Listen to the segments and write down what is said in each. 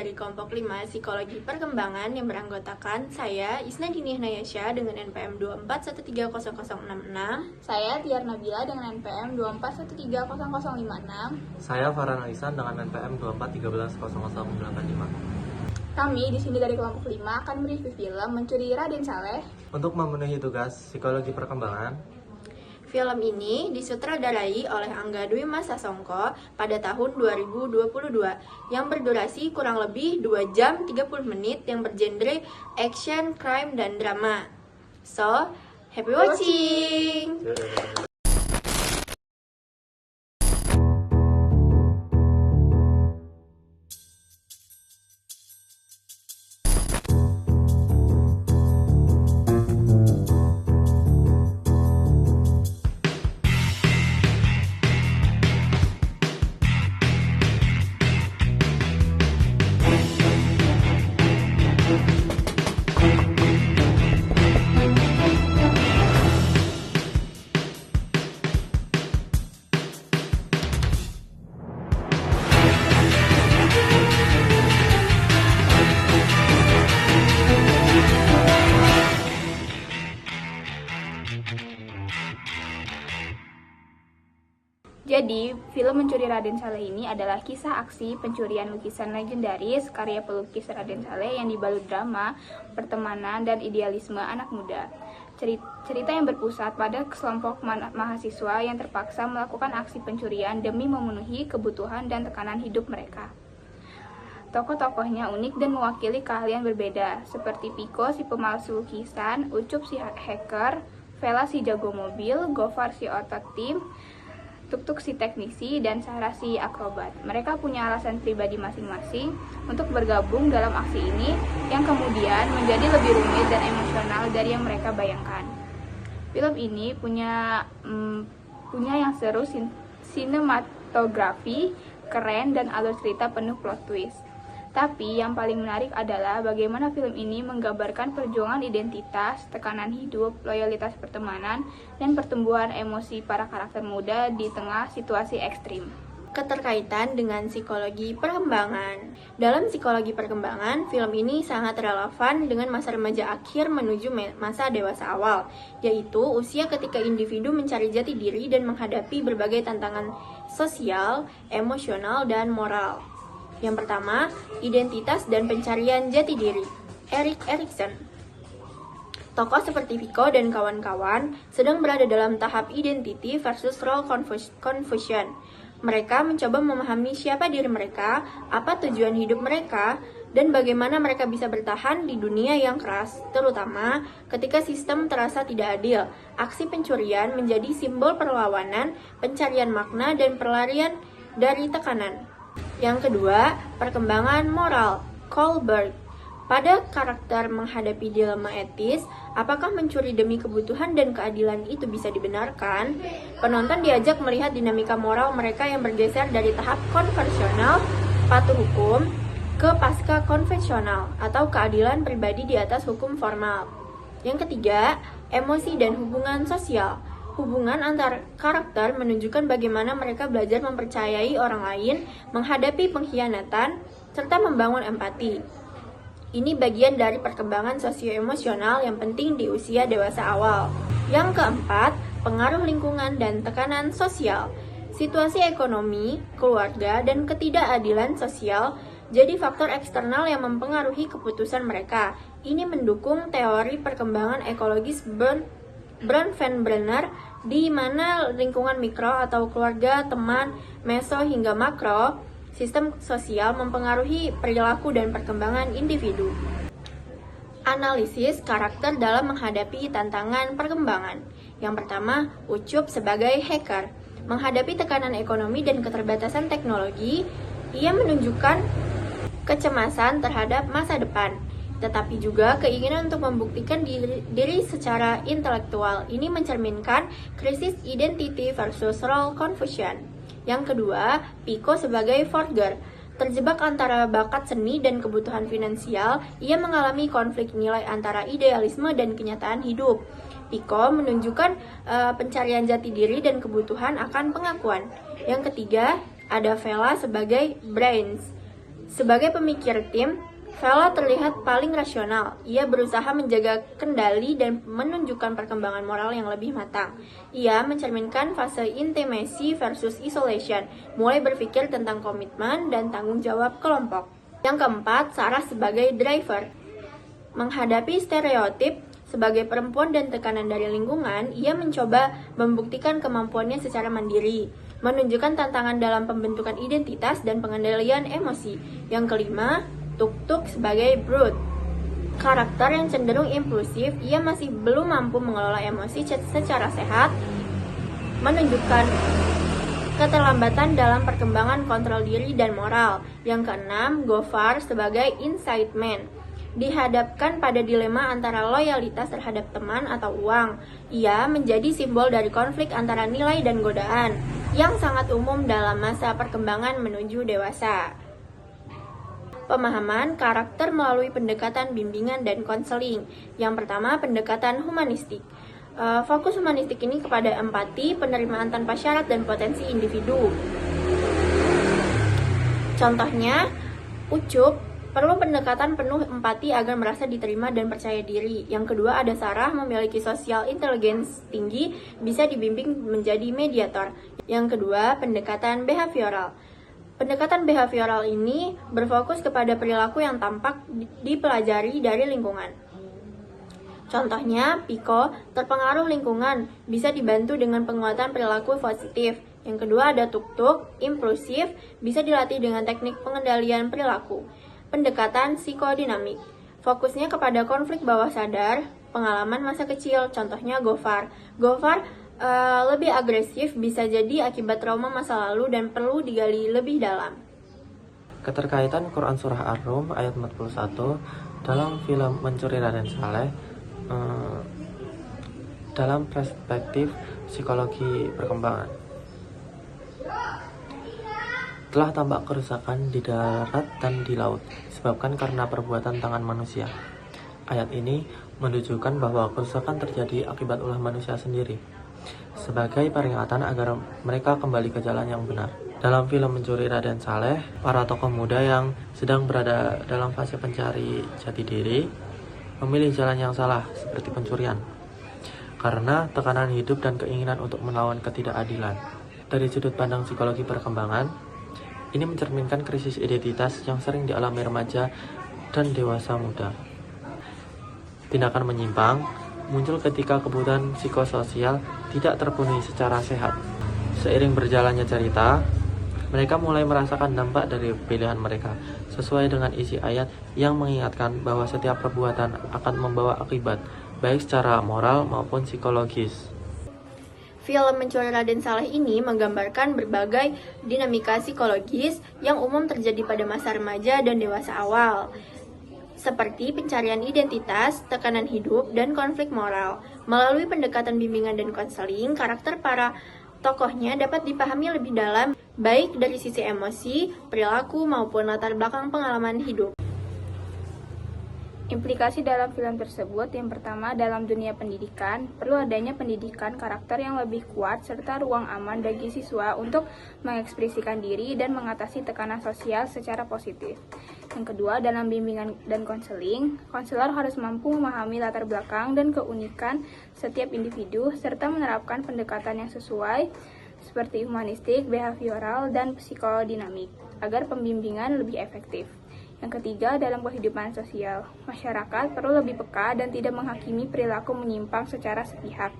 dari kelompok 5 Psikologi Perkembangan yang beranggotakan saya, Isna Dini Hnayasya dengan NPM 24130066. Saya Tiar Nabila dengan NPM 24130056. Saya Farhan Alisan dengan NPM 24130085. Kami di sini dari kelompok 5 akan mereview film Mencuri Raden Saleh. Untuk memenuhi tugas psikologi perkembangan, Film ini disutradarai oleh Angga Dwi Masa Songko pada tahun 2022 yang berdurasi kurang lebih 2 jam 30 menit yang bergenre action, crime, dan drama. So, happy watching! Jadi, film Mencuri Raden Saleh ini adalah kisah aksi pencurian lukisan legendaris karya pelukis Raden Saleh yang dibalut drama, pertemanan, dan idealisme anak muda. Cerita yang berpusat pada kelompok mahasiswa yang terpaksa melakukan aksi pencurian demi memenuhi kebutuhan dan tekanan hidup mereka. Tokoh-tokohnya unik dan mewakili keahlian berbeda, seperti Piko si pemalsu lukisan, Ucup si hacker, Vela si jago mobil, Gofar si otot tim, Tuk-tuk si teknisi, dan Sarah si akrobat. Mereka punya alasan pribadi masing-masing untuk bergabung dalam aksi ini yang kemudian menjadi lebih rumit dan emosional dari yang mereka bayangkan. Film ini punya yang seru, sinematografi keren, dan alur cerita penuh plot twist. Tapi yang paling menarik adalah bagaimana film ini menggambarkan perjuangan identitas, tekanan hidup, loyalitas pertemanan, dan pertumbuhan emosi para karakter muda di tengah situasi ekstrim. Keterkaitan dengan psikologi perkembangan. Dalam psikologi perkembangan, film ini sangat relevan dengan masa remaja akhir menuju masa dewasa awal, yaitu usia ketika individu mencari jati diri dan menghadapi berbagai tantangan sosial, emosional, dan moral. Yang pertama, identitas dan pencarian jati diri. Erik Erikson. Tokoh seperti Piko dan kawan-kawan sedang berada dalam tahap identity versus role confusion. Mereka mencoba memahami siapa diri mereka, apa tujuan hidup mereka, dan bagaimana mereka bisa bertahan di dunia yang keras, terutama ketika sistem terasa tidak adil. Aksi pencurian menjadi simbol perlawanan, pencarian makna, dan pelarian dari tekanan. Yang kedua, perkembangan moral. Kohlberg. Pada karakter menghadapi dilema etis, apakah mencuri demi kebutuhan dan keadilan itu bisa dibenarkan? Penonton diajak melihat dinamika moral mereka yang bergeser dari tahap konvensional, patuh hukum, ke pasca konvensional, atau keadilan pribadi di atas hukum formal. Yang ketiga, emosi dan hubungan sosial. Hubungan antar karakter menunjukkan bagaimana mereka belajar mempercayai orang lain, menghadapi pengkhianatan, serta membangun empati. Ini bagian dari perkembangan sosioemosional yang penting di usia dewasa awal. Yang keempat, pengaruh lingkungan dan tekanan sosial. Situasi ekonomi, keluarga, dan ketidakadilan sosial jadi faktor eksternal yang mempengaruhi keputusan mereka. Ini mendukung teori perkembangan ekologis Brand Van Brenner, di mana lingkungan mikro atau keluarga, teman, meso hingga makro, sistem sosial mempengaruhi perilaku dan perkembangan individu. Analisis karakter dalam menghadapi tantangan perkembangan. Yang pertama, Ucup sebagai hacker. Menghadapi tekanan ekonomi dan keterbatasan teknologi, ia menunjukkan kecemasan terhadap masa depan, tetapi juga keinginan untuk membuktikan diri secara intelektual. Ini mencerminkan krisis identity versus role confusion. Yang kedua, Piko sebagai forger. Terjebak antara bakat seni dan kebutuhan finansial, ia mengalami konflik nilai antara idealisme dan kenyataan hidup. Piko menunjukkan pencarian jati diri dan kebutuhan akan pengakuan. Yang ketiga, ada Vela sebagai brains. Sebagai pemikir tim, Vela terlihat paling rasional. Ia berusaha menjaga kendali dan menunjukkan perkembangan moral yang lebih matang. Ia mencerminkan fase intimacy versus isolation, mulai berpikir tentang komitmen dan tanggung jawab kelompok. Yang keempat, Sarah sebagai driver. Menghadapi stereotip sebagai perempuan dan tekanan dari lingkungan, ia mencoba membuktikan kemampuannya secara mandiri, menunjukkan tantangan dalam pembentukan identitas dan pengendalian emosi. Yang kelima, Tuk-Tuk sebagai Brute. Karakter yang cenderung impulsif, ia masih belum mampu mengelola emosi secara sehat, menunjukkan keterlambatan dalam perkembangan kontrol diri dan moral. Yang keenam, Gofar sebagai Inside Man. Dihadapkan pada dilema antara loyalitas terhadap teman atau uang, ia menjadi simbol dari konflik antara nilai dan godaan, yang sangat umum dalam masa perkembangan menuju dewasa. Pemahaman karakter melalui pendekatan bimbingan dan konseling. Yang pertama, pendekatan humanistik. Fokus humanistik ini kepada empati, penerimaan tanpa syarat, dan potensi individu. Contohnya, Ucup perlu pendekatan penuh empati agar merasa diterima dan percaya diri. Yang kedua, ada Sarah memiliki social intelligence tinggi, bisa dibimbing menjadi mediator. Yang kedua, pendekatan behavioral. Pendekatan behavioral ini berfokus kepada perilaku yang tampak dipelajari dari lingkungan. Contohnya, Pico terpengaruh lingkungan, bisa dibantu dengan penguatan perilaku positif. Yang kedua ada Tuk-Tuk, impulsif, bisa dilatih dengan teknik pengendalian perilaku. Pendekatan psikodinamik, fokusnya kepada konflik bawah sadar, pengalaman masa kecil, contohnya Gofar. Gofar lebih agresif, bisa jadi akibat trauma masa lalu dan perlu digali lebih dalam. Keterkaitan Quran Surah Ar-Rum ayat 41 dalam film Mencuri Raden Saleh dalam perspektif psikologi perkembangan. Telah tampak kerusakan di darat dan di laut disebabkan karena perbuatan tangan manusia. Ayat ini menunjukkan bahwa kerusakan terjadi akibat ulah manusia sendiri, sebagai peringatan agar mereka kembali ke jalan yang benar. Dalam film Mencuri Raden Saleh, para tokoh muda yang sedang berada dalam fase pencari jati diri memilih jalan yang salah seperti pencurian, karena tekanan hidup dan keinginan untuk melawan ketidakadilan. Dari sudut pandang psikologi perkembangan, ini mencerminkan krisis identitas yang sering dialami remaja dan dewasa muda. Tindakan menyimpang muncul ketika kebutuhan psikososial tidak terpenuhi secara sehat. Seiring berjalannya cerita, mereka mulai merasakan dampak dari pilihan mereka, sesuai dengan isi ayat yang mengingatkan bahwa setiap perbuatan akan membawa akibat, baik secara moral maupun psikologis. Film Mencuri Raden Saleh ini menggambarkan berbagai dinamika psikologis yang umum terjadi pada masa remaja dan dewasa awal, seperti pencarian identitas, tekanan hidup, dan konflik moral. Melalui pendekatan bimbingan dan konseling, karakter para tokohnya dapat dipahami lebih dalam, baik dari sisi emosi, perilaku, maupun latar belakang pengalaman hidup. Implikasi dalam film tersebut, yang pertama, dalam dunia pendidikan, perlu adanya pendidikan karakter yang lebih kuat serta ruang aman bagi siswa untuk mengekspresikan diri dan mengatasi tekanan sosial secara positif. Yang kedua, dalam bimbingan dan konseling, konselor harus mampu memahami latar belakang dan keunikan setiap individu serta menerapkan pendekatan yang sesuai seperti humanistik, behavioral, dan psikodinamik agar pembimbingan lebih efektif. Yang ketiga, dalam kehidupan sosial, masyarakat perlu lebih peka dan tidak menghakimi perilaku menyimpang secara sepihak.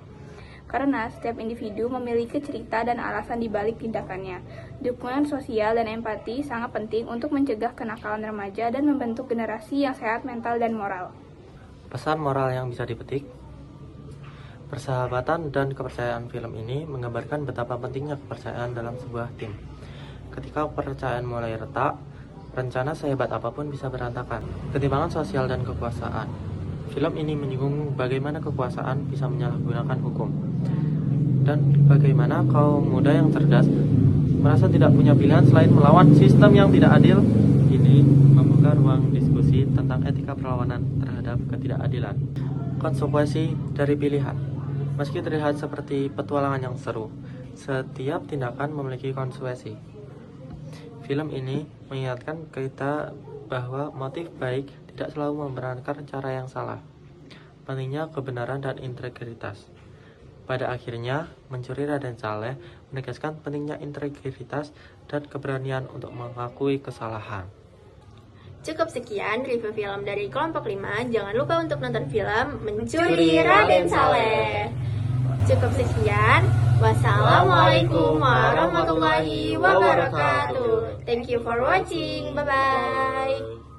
Karena setiap individu memiliki cerita dan alasan di balik tindakannya. Dukungan sosial dan empati sangat penting untuk mencegah kenakalan remaja dan membentuk generasi yang sehat mental dan moral. Pesan moral yang bisa dipetik: persahabatan dan kepercayaan film ini menggambarkan betapa pentingnya kepercayaan dalam sebuah tim. Ketika kepercayaan mulai retak, rencana sehebat apapun bisa berantakan. Ketimpangan sosial dan kekuasaan. Film ini menyinggung bagaimana kekuasaan bisa menyalahgunakan hukum, dan bagaimana kaum muda yang cerdas merasa tidak punya pilihan selain melawan sistem yang tidak adil. Ini membuka ruang diskusi tentang etika perlawanan terhadap ketidakadilan. Konsekuensi dari pilihan. Meski terlihat seperti petualangan yang seru, setiap tindakan memiliki konsekuensi. Film ini mengingatkan kita bahwa motif baik tidak selalu memerankan cara yang salah. Pentingnya kebenaran dan integritas. Pada akhirnya, Mencuri Raden Saleh menegaskan pentingnya integritas dan keberanian untuk mengakui kesalahan. Cukup sekian review film dari kelompok 5. Jangan lupa untuk nonton film Mencuri Raden Saleh. Cukup sekian. Wassalamualaikum warahmatullahi wabarakatuh. Thank you for watching. Bye-bye.